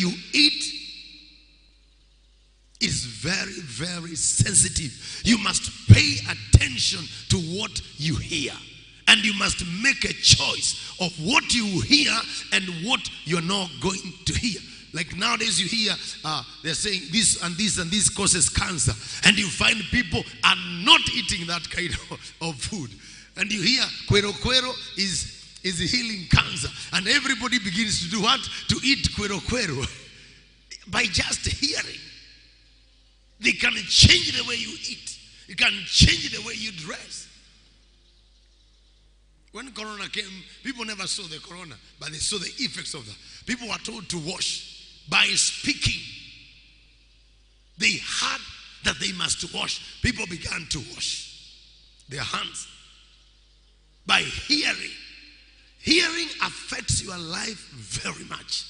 you eat is very, very sensitive. You must pay attention to what you hear. And you must make a choice of what you hear and what you're not going to hear. Like nowadays you hear, they're saying this and this and this causes cancer. And you find people are not eating that kind of food. And you hear, cuero cuero is healing cancer. And everybody begins to do what? To eat cuero cuero. By just hearing. They can change the way you eat. You can change the way you dress. When Corona came, people never saw the Corona, but they saw the effects of that. People were told to wash by speaking. They heard that they must wash. People began to wash their hands by hearing. Hearing affects your life very much.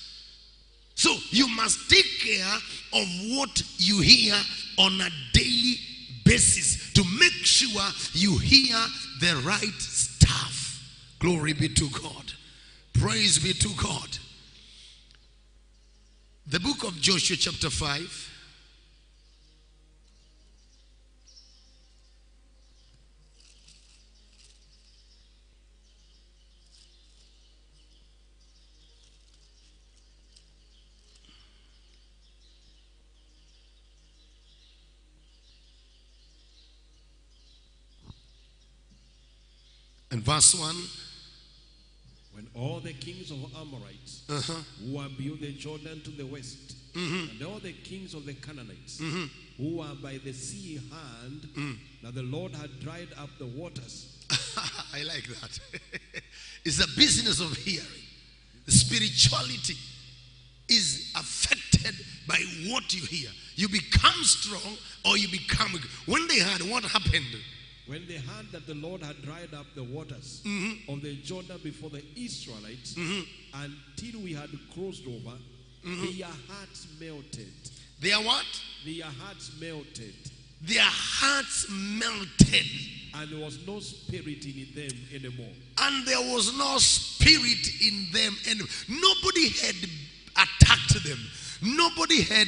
So you must take care of what you hear on a daily basis to make sure you hear the right stuff. Glory be to God. Praise be to God. The book of Joshua chapter 5. And verse 1. When all the kings of Amorites who are beyond the Jordan to the west, and all the kings of the Canaanites who are by the sea heard that the Lord had dried up the waters. I like that. It's a business of hearing. The spirituality is affected by what you hear. You become strong or you become... When they heard, what happened? When they heard that the Lord had dried up the waters of the Jordan before the Israelites, until we had crossed over, their hearts melted. Their what? Their hearts melted. Their hearts melted. And there was no spirit in them anymore. And there was no spirit in them anymore. Nobody had attacked them. Nobody had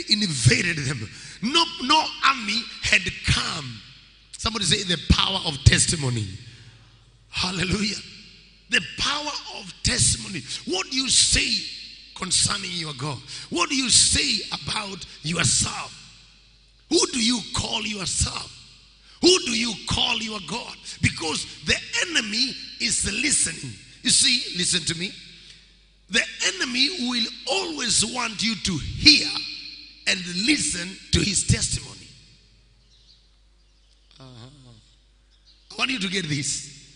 invaded them. No army had come. Somebody say the power of testimony. Hallelujah. The power of testimony. What do you say concerning your God? What do you say about yourself? Who do you call yourself? Who do you call your God? Because the enemy is listening. You see, listen to me. The enemy will always want you to hear and listen to his testimony. I want you to get this.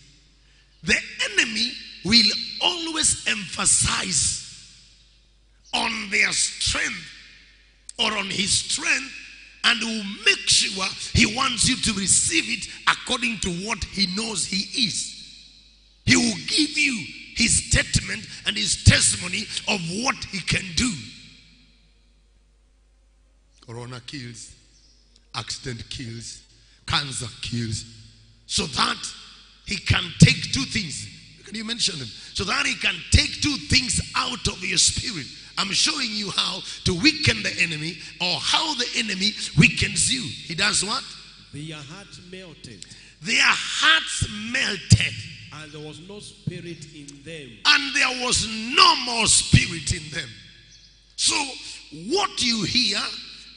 The enemy will always emphasize on their strength or on his strength, and will make sure he wants you to receive it according to what he knows he is. He will give you his statement and his testimony of what he can do. Corona kills, accident kills, cancer kills, so that he can take two things. Can you mention them? So that he can take two things out of your spirit. I'm showing you how to weaken the enemy, or how the enemy weakens you. He does what? Their hearts melted. Their hearts melted. And there was no spirit in them. And there was no more spirit in them. So what you hear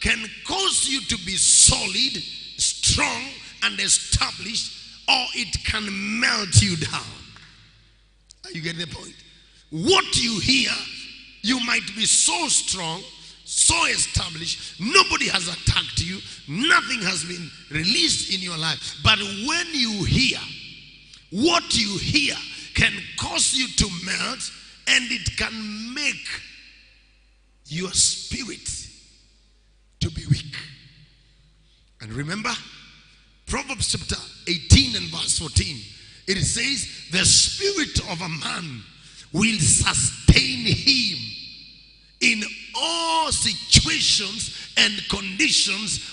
can cause you to be solid, strong, and established, or it can melt you down. Are you getting the point? What you hear, you might be so strong, so established, nobody has attacked you, nothing has been released in your life. But when you hear, what you hear can cause you to melt, and it can make your spirit to be weak. And remember, Proverbs chapter 18 and verse 14, it says, the spirit of a man will sustain him in all situations and conditions